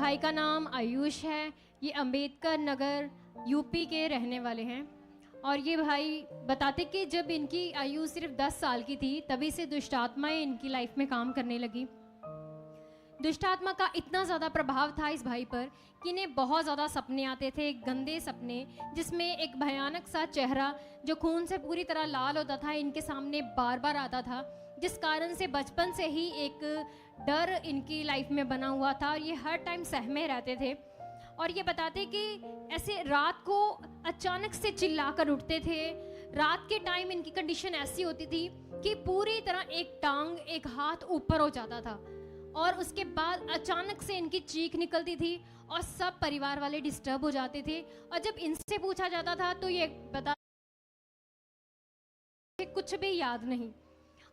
भाई का नाम आयुष है। ये अंबेडकर नगर यूपी के रहने वाले हैं। और ये भाई बताते कि जब इनकी आयु सिर्फ 10 साल की थी तभी से दुष्ट आत्माएं इनकी लाइफ में काम करने लगी। दुष्ट आत्मा का इतना ज़्यादा प्रभाव था इस भाई पर कि इन्हें बहुत ज़्यादा सपने आते थे, गंदे सपने, जिसमें एक भयानक सा चेहरा जो खून से पूरी तरह लाल होता था इनके सामने बार बार आता था, जिस कारण से बचपन से ही एक डर इनकी लाइफ में बना हुआ था और ये हर टाइम सहमे रहते थे। और ये बताते कि ऐसे रात को अचानक से चिल्लाकर उठते थे। रात के टाइम इनकी कंडीशन ऐसी होती थी कि पूरी तरह एक टांग एक हाथ ऊपर हो जाता था और उसके बाद अचानक से इनकी चीख निकलती थी और सब परिवार वाले डिस्टर्ब हो जाते थे। और जब इनसे पूछा जाता था तो ये बता कुछ भी याद नहीं।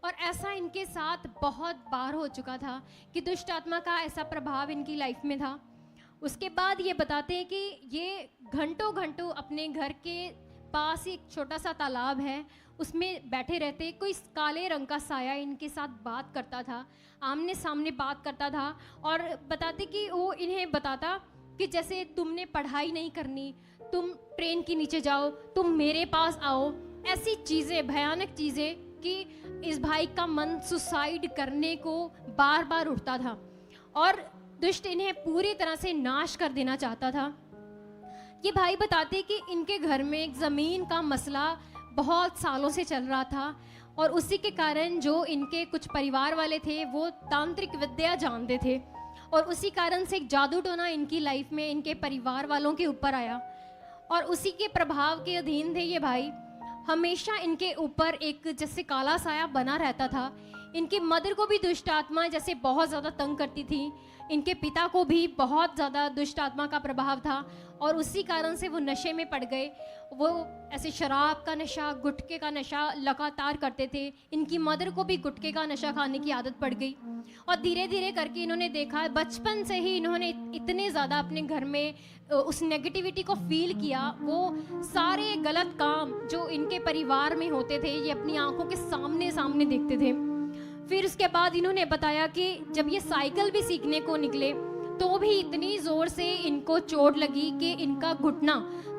और ऐसा इनके साथ बहुत बार हो चुका था कि दुष्ट आत्मा का ऐसा प्रभाव इनकी लाइफ में था। उसके बाद ये बताते हैं कि ये घंटों घंटों अपने घर के पास एक छोटा सा तालाब है उसमें बैठे रहते। कोई काले रंग का साया इनके साथ बात करता था, आमने सामने बात करता था और बताते कि वो इन्हें बताता कि जैसे तुमने पढ़ाई नहीं करनी, तुम ट्रेन के नीचे जाओ, तुम मेरे पास आओ। ऐसी चीज़ें, भयानक चीज़ें कि इस भाई का मन सुसाइड करने को बार बार उठता था और दुष्ट इन्हें पूरी तरह से नाश कर देना चाहता था। ये भाई बताते कि इनके घर में एक ज़मीन का मसला बहुत सालों से चल रहा था और उसी के कारण जो इनके कुछ परिवार वाले थे वो तांत्रिक विद्या जानते थे और उसी कारण से एक जादू टोना इनकी लाइफ में इनके परिवार वालों के ऊपर आया और उसी के प्रभाव के अधीन थे ये भाई। हमेशा इनके ऊपर एक जैसे काला साया बना रहता था। इनकी मदर को भी दुष्ट आत्मा जैसे बहुत ज़्यादा तंग करती थी, इनके पिता को भी बहुत ज़्यादा दुष्ट आत्मा का प्रभाव था और उसी कारण से वो नशे में पड़ गए। वो ऐसे शराब का नशा, गुटखे का नशा लगातार करते थे। इनकी मदर को भी गुटखे का नशा खाने की आदत पड़ गई और धीरे धीरे करके इन्होंने देखा, बचपन से ही इन्होंने इतने ज़्यादा अपने घर में उस नेगेटिविटी को फील किया। वो सारे गलत काम जो इनके परिवार में होते थे ये अपनी आंखों के सामने सामने देखते थे। फिर उसके बाद इन्होंने बताया कि जब ये साइकिल भी सीखने को निकले तो भी इतनी ज़ोर से इनको चोट लगी कि इनका घुटना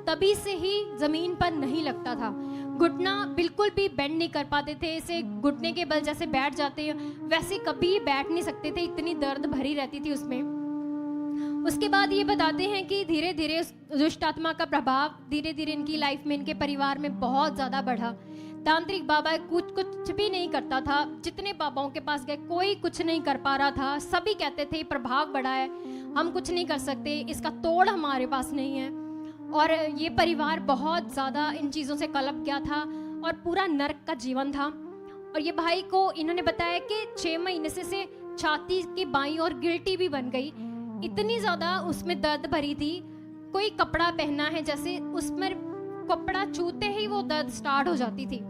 तभी से ही ज़मीन पर नहीं लगता था। घुटना बिल्कुल भी बेंड नहीं कर पाते थे, इसे घुटने के बल जैसे बैठ जाते वैसे कभी बैठ नहीं सकते थे, इतनी दर्द भरी रहती थी उसमें। उसके बाद ये बताते हैं कि धीरे धीरे दुष्ट आत्मा का प्रभाव धीरे धीरे इनकी लाइफ में, इनके परिवार में बहुत ज़्यादा बढ़ा। तांत्रिक बाबा कुछ भी नहीं करता था, जितने बाबाओं के पास गए कोई कुछ नहीं कर पा रहा था। सभी कहते थे प्रभाव बढ़ा है, हम कुछ नहीं कर सकते, इसका तोड़ हमारे पास नहीं है। और ये परिवार बहुत ज़्यादा इन चीज़ों से कलप गया था और पूरा नर्क का जीवन था। और ये भाई को इन्होंने बताया कि 6 महीने से छाती की बाईं और गिल्टी भी बन गई, इतनी ज़्यादा उसमें दर्द भरी थी। कोई कपड़ा पहना है जैसे उसमें कपड़ा छूते ही वो दर्द स्टार्ट हो जाती थी।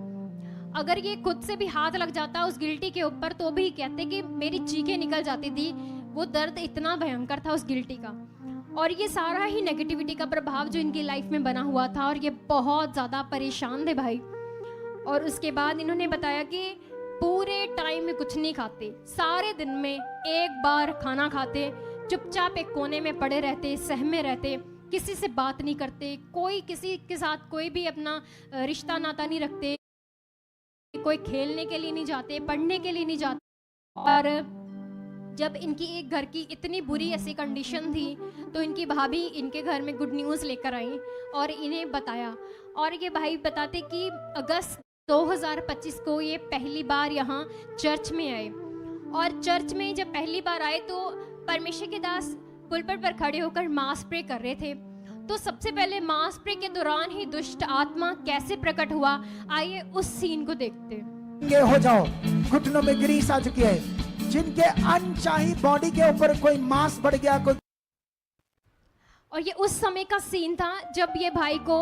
अगर ये खुद से भी हाथ लग जाता उस गिल्टी के ऊपर तो भी कहते कि मेरी चीखें निकल जाती थी, वो दर्द इतना भयंकर था उस गिल्टी का। और ये सारा ही नेगेटिविटी का प्रभाव जो इनकी लाइफ में बना हुआ था और ये बहुत ज़्यादा परेशान थे भाई। और उसके बाद इन्होंने बताया कि पूरे टाइम में कुछ नहीं खाते, सारे दिन में एक बार खाना खाते, चुपचाप एक कोने में पड़े रहते, सहमे रहते, किसी से बात नहीं करते, कोई किसी के साथ कोई भी अपना रिश्ता नाता नहीं रखते, कोई खेलने के लिए नहीं जाते, पढ़ने के लिए नहीं जाते। और जब इनकी एक घर की इतनी बुरी ऐसी कंडीशन थी तो इनकी भाभी इनके घर में गुड न्यूज़ लेकर आई और इन्हें बताया। और ये भाई बताते कि अगस्त 2025 को ये पहली बार यहाँ चर्च में आए और चर्च में जब पहली बार आए तो परमेश्वर के दास पुलपट पर खड़े होकर मास प्रे कर रहे थे। तो सबसे पहले मास प्रे के दौरान ही दुष्ट आत्मा कैसे प्रकट हुआ, आइए उस सीन को देखते हैं। हो जाओ, घुटनों में ग्रीस आ चुकी है, जिनके अनचाही बॉडी के ऊपर कोई मांस बढ़ गया कोई। और ये उस समय का सीन था जब ये भाई को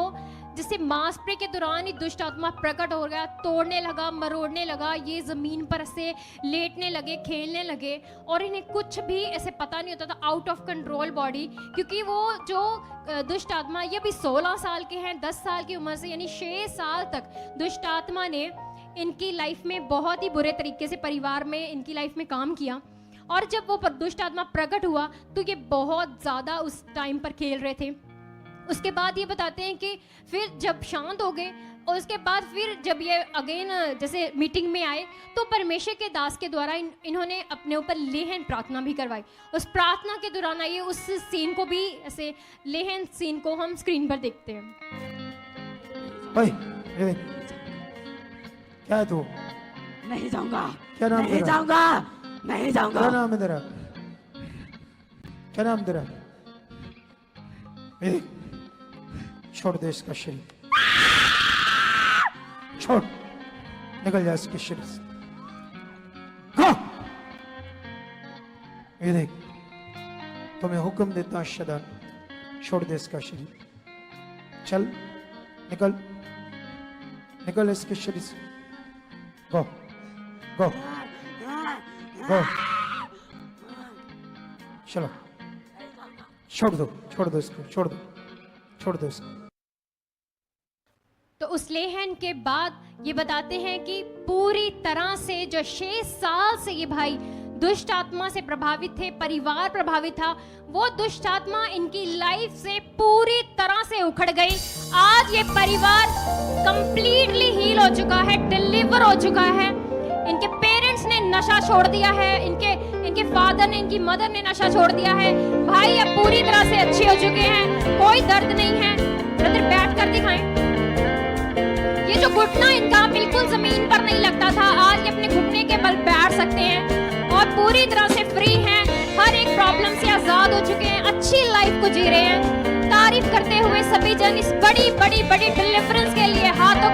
जैसे मास प्रे के दौरान ही दुष्ट आत्मा प्रकट हो गया, तोड़ने लगा, मरोड़ने लगा, ये ज़मीन पर से लेटने लगे, खेलने लगे और इन्हें कुछ भी ऐसे पता नहीं होता था, आउट ऑफ कंट्रोल बॉडी। क्योंकि वो जो दुष्ट आत्मा ये भी 16 साल के हैं, 10 साल की उम्र से, यानी 6 साल तक दुष्ट आत्मा ने इनकी लाइफ में बहुत ही बुरे तरीके से परिवार में इनकी लाइफ में काम किया। और जब वो दुष्ट आत्मा प्रकट हुआ तो ये बहुत ज़्यादा उस टाइम पर खेल रहे थे। उसके बाद ये बताते हैं कि फिर जब शांत हो गए और उसके बाद फिर जब ये अगेन जैसे मीटिंग में आए तो परमेश्वर के दास के द्वारा इन्होंने अपने ऊपर लेहन प्रार्थना भी करवाई। उस प्रार्थना के दौरान आइए उस सीन को भी, ऐसे लेहन सीन को हम स्क्रीन पर देखते हैं। भाई ये देख, क्या है तू? नहीं जाऊंगा, क्या नाम नहीं तेरा? जाऊंगा, नहीं क्या जाऊंगा। नाम है तेरा? क्या नाम तेरा? ये देख, छोड़ दे इसका शरीर, छोड़, निकल जा इसके शरीर से। गो! ये देख, तुम्हें हुक्म देता हूं शैतान, छोड़ दे इसका शरीर, चल निकल, निकल इसके शरीर से। गो गो गो, चलो, छोड़ दो इसको, छोड़ दो इसको। तो उस लेहन के बाद ये बताते हैं कि पूरी तरह से जो 6 साल से ये भाई दुष्ट आत्मा से प्रभावित थे, परिवार प्रभावित था, वो दुष्ट आत्मा इनकी लाइफ से पूरी तरह से उखड़ गई। आज ये परिवार कंप्लीटली हील हो चुका है, डिलीवर हो चुका है। इनके पेरेंट्स ने नशा छोड़ दिया है, इनके फादर ने, इनकी मदर ने नशा छोड़ दिया है। भाई अब पूरी तरह से अच्छे हो चुके हैं, कोई दर्द नहीं है। ब्रदर बैठ कर दिखाएं। ये जो घुटना इनका बिल्कुल जमीन पर नहीं लगता था, आज ये अपने घुटने के बल बैठ सकते हैं और पूरी तरह से फ्री हैं, हर एक प्रॉब्लम से आजाद हो चुके हैं, अच्छी लाइफ को जी रहे हैं। तारीफ करते हुए सभी जन इस बड़ी बड़ी बड़ी डिलीवरेंस के लिए हाथों